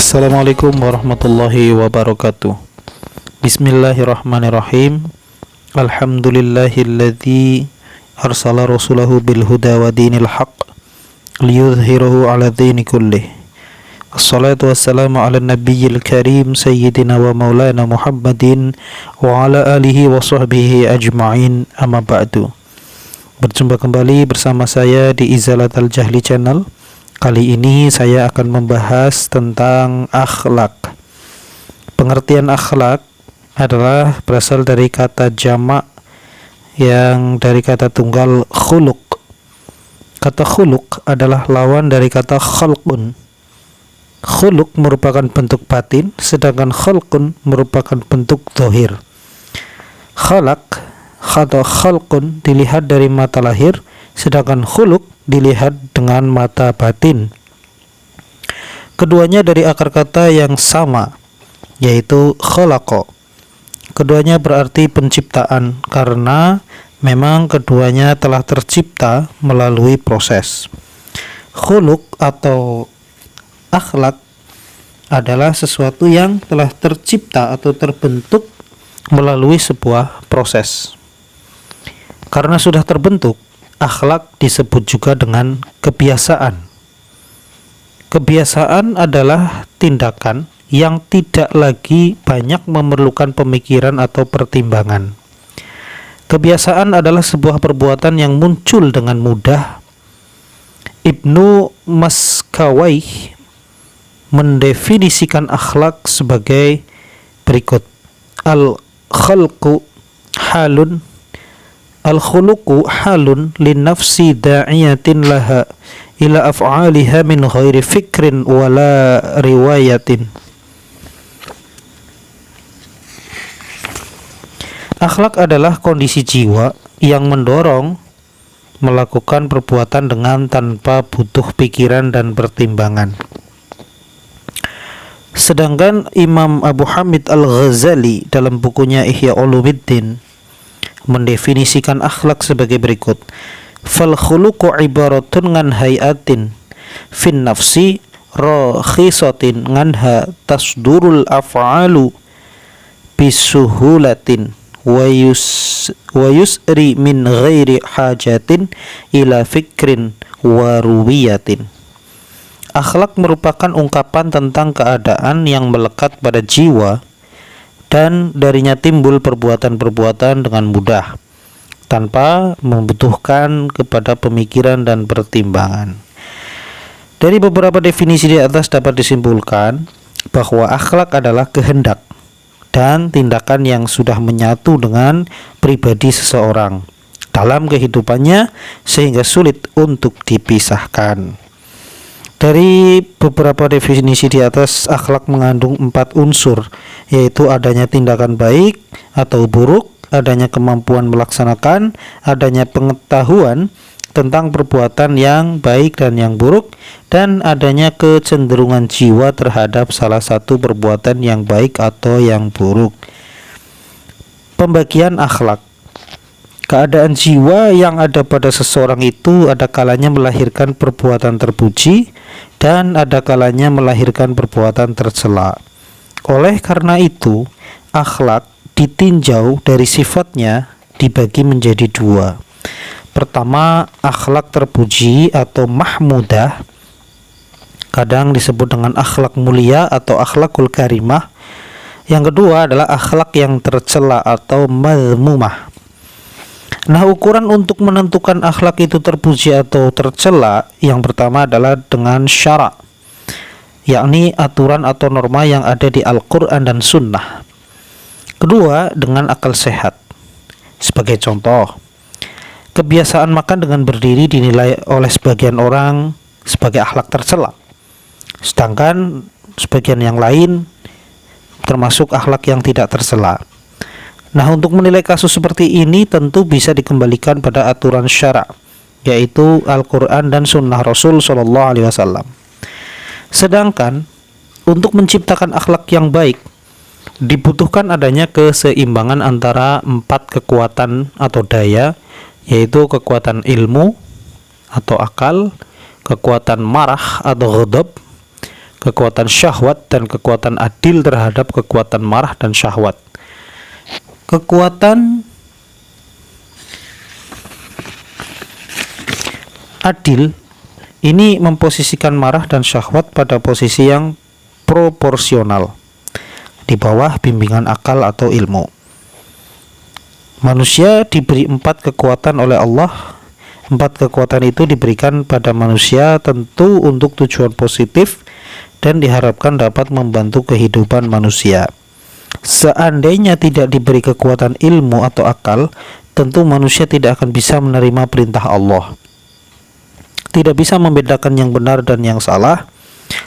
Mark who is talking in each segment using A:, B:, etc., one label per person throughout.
A: Assalamualaikum warahmatullahi wabarakatuh. Bismillahirrahmanirrahim. Alhamdulillahilladzi arsala rasulahu bil huda wa dinil haqq liyudhhirahu ala dini kullih. Assalatu wassalamu ala nabiyyil karim sayyidina wa maulana Muhammadin wa ala alihi wa sahbihi ajma'in, amma ba'du. Berjumpa kembali bersama saya di Izalatul Jahli Channel. Kali ini saya akan membahas tentang akhlak. Pengertian akhlak adalah berasal dari kata jamak yang dari kata tunggal khuluq. Kata khuluq adalah lawan dari kata khalqun. Khuluq merupakan bentuk batin, sedangkan khalqun merupakan bentuk zahir. Khalaq atau khalqun dilihat dari mata lahir, sedangkan khuluq dilihat dengan mata batin. Keduanya dari akar kata yang sama, yaitu khalaqa. Keduanya berarti penciptaan, karena memang keduanya telah tercipta melalui proses. Khuluq atau akhlak adalah sesuatu yang telah tercipta atau terbentuk melalui sebuah proses. Karena sudah terbentuk, akhlak disebut juga dengan kebiasaan. Kebiasaan adalah tindakan yang tidak lagi banyak memerlukan pemikiran atau pertimbangan. Kebiasaan adalah sebuah perbuatan yang muncul dengan mudah. Ibnu Maskawayh mendefinisikan akhlak sebagai berikut. Al-khuluqu halun lin nafsi da'iyatin laha ila af'aliha min ghairi fikrin wala riwayatin. Akhlak adalah kondisi jiwa yang mendorong melakukan perbuatan dengan tanpa butuh pikiran dan pertimbangan. Sedangkan Imam Abu Hamid Al-Ghazali dalam bukunya Ihya Ulumuddin mendefinisikan akhlak sebagai berikut. Fal khuluqu ibaratun ngan hayatin fin nafsi rakhisatin nganha tasdurul af'alu bisuhulatin wa yusri min ghairi hajatin ila fikrin wa ruwiyatin. Akhlak merupakan ungkapan tentang keadaan yang melekat pada jiwa dan darinya timbul perbuatan-perbuatan dengan mudah tanpa membutuhkan kepada pemikiran dan pertimbangan. Dari beberapa definisi di atas dapat disimpulkan bahwa akhlak adalah kehendak dan tindakan yang sudah menyatu dengan pribadi seseorang dalam kehidupannya sehingga sulit untuk dipisahkan. Dari beberapa definisi di atas, akhlak mengandung 4 unsur, yaitu adanya tindakan baik atau buruk, adanya kemampuan melaksanakan, adanya pengetahuan tentang perbuatan yang baik dan yang buruk, dan adanya kecenderungan jiwa terhadap salah satu perbuatan yang baik atau yang buruk. Pembagian akhlak. Keadaan jiwa yang ada pada seseorang itu ada kalanya melahirkan perbuatan terpuji dan ada kalanya melahirkan perbuatan tercela. Oleh karena itu, akhlak ditinjau dari sifatnya dibagi menjadi 2. Pertama, akhlak terpuji atau mahmudah, kadang disebut dengan akhlak mulia atau akhlakul karimah. Yang kedua adalah akhlak yang tercela atau madhmumah. Nah, ukuran untuk menentukan akhlak itu terpuji atau tercela yang pertama adalah dengan syara', yakni aturan atau norma yang ada di Al-Quran dan Sunnah. Kedua, dengan akal sehat. Sebagai contoh, kebiasaan makan dengan berdiri dinilai oleh sebagian orang sebagai akhlak tercela, sedangkan sebagian yang lain termasuk akhlak yang tidak tercela. Nah, untuk menilai kasus seperti ini tentu bisa dikembalikan pada aturan syara', yaitu Al-Quran dan Sunnah Rasul Shallallahu Alaihi Wasallam. Sedangkan untuk menciptakan akhlak yang baik dibutuhkan adanya keseimbangan antara 4 kekuatan atau daya, yaitu kekuatan ilmu atau akal, kekuatan marah atau ghadab, kekuatan syahwat dan kekuatan adil terhadap kekuatan marah dan syahwat. Kekuatan adil ini memposisikan marah dan syahwat pada posisi yang proporsional di bawah bimbingan akal atau ilmu. Manusia diberi 4 kekuatan oleh Allah. 4 kekuatan itu diberikan pada manusia tentu untuk tujuan positif dan diharapkan dapat membantu kehidupan manusia. Seandainya tidak diberi kekuatan ilmu atau akal, tentu manusia tidak akan bisa menerima perintah Allah, tidak bisa membedakan yang benar dan yang salah,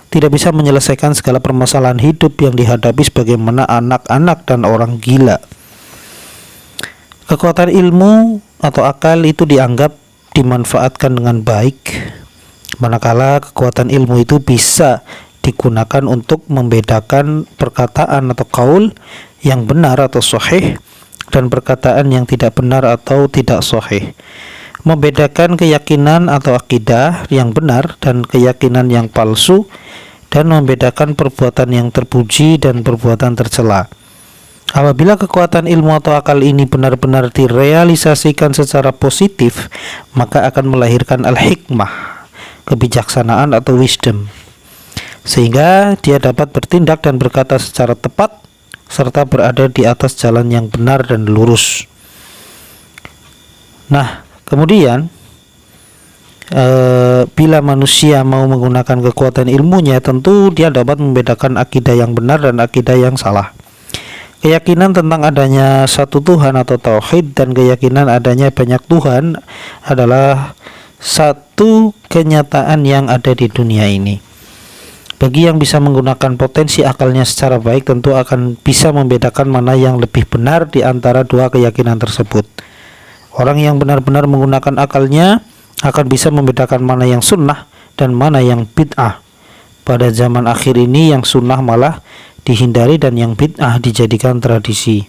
A: tidak bisa menyelesaikan segala permasalahan hidup yang dihadapi sebagaimana anak-anak dan orang gila. Kekuatan ilmu atau akal itu dianggap dimanfaatkan dengan baik, manakala kekuatan ilmu itu bisa digunakan untuk membedakan perkataan atau qaul yang benar atau sahih dan perkataan yang tidak benar atau tidak sahih, membedakan keyakinan atau akidah yang benar dan keyakinan yang palsu, dan membedakan perbuatan yang terpuji dan perbuatan tercela. Apabila kekuatan ilmu atau akal ini benar-benar direalisasikan secara positif, maka akan melahirkan al-hikmah, kebijaksanaan atau wisdom, sehingga dia dapat bertindak dan berkata secara tepat serta berada di atas jalan yang benar dan lurus. Nah, kemudian bila manusia mau menggunakan kekuatan ilmunya, tentu dia dapat membedakan akidah yang benar dan akidah yang salah. Keyakinan tentang adanya satu Tuhan atau tauhid dan keyakinan adanya banyak Tuhan adalah satu kenyataan yang ada di dunia ini. Bagi yang bisa menggunakan potensi akalnya secara baik, tentu akan bisa membedakan mana yang lebih benar di antara dua keyakinan tersebut. Orang yang benar-benar menggunakan akalnya akan bisa membedakan mana yang sunnah dan mana yang bid'ah. Pada zaman akhir ini yang sunnah malah dihindari dan yang bid'ah dijadikan tradisi.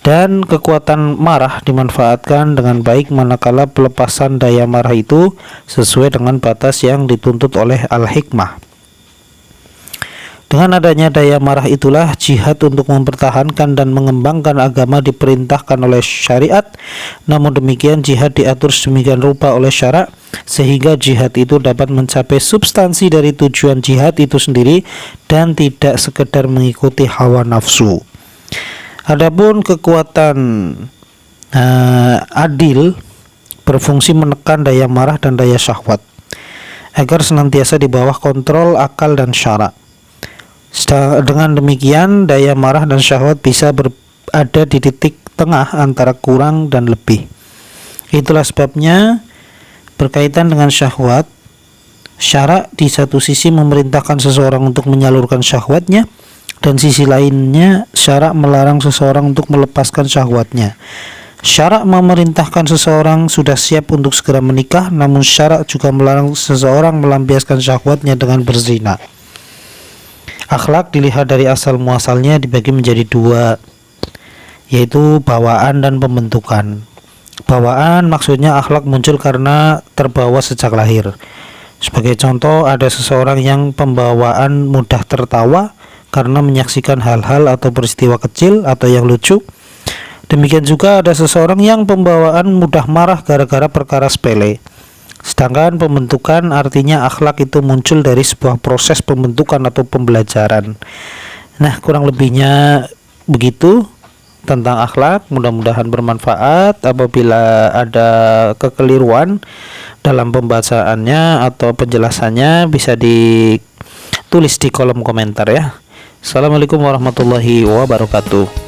A: Dan kekuatan marah dimanfaatkan dengan baik manakala pelepasan daya marah itu sesuai dengan batas yang dituntut oleh al-hikmah. Dengan adanya daya marah itulah jihad untuk mempertahankan dan mengembangkan agama diperintahkan oleh syariat. Namun demikian jihad diatur sedemikian rupa oleh syarak sehingga jihad itu dapat mencapai substansi dari tujuan jihad itu sendiri dan tidak sekedar mengikuti hawa nafsu. Adapun kekuatan adil berfungsi menekan daya marah dan daya syahwat agar senantiasa di bawah kontrol akal dan syarak. Dengan demikian daya marah dan syahwat bisa berada di titik tengah antara kurang dan lebih. Itulah sebabnya berkaitan dengan syahwat, syarak di satu sisi memerintahkan seseorang untuk menyalurkan syahwatnya, dan sisi lainnya syarak melarang seseorang untuk melepaskan syahwatnya. Syarak memerintahkan seseorang sudah siap untuk segera menikah, namun syarak juga melarang seseorang melampiaskan syahwatnya dengan berzina. Akhlak dilihat dari asal muasalnya dibagi menjadi 2, yaitu bawaan dan pembentukan. Bawaan maksudnya akhlak muncul karena terbawa sejak lahir. Sebagai contoh, ada seseorang yang pembawaan mudah tertawa karena menyaksikan hal-hal atau peristiwa kecil atau yang lucu. Demikian juga ada seseorang yang pembawaan mudah marah gara-gara perkara sepele. Sedangkan pembentukan artinya akhlak itu muncul dari sebuah proses pembentukan atau pembelajaran. Nah, kurang lebihnya begitu tentang akhlak. Mudah-mudahan bermanfaat. Apabila ada kekeliruan dalam pembacaannya atau penjelasannya bisa ditulis di kolom komentar ya. Assalamualaikum warahmatullahi wabarakatuh.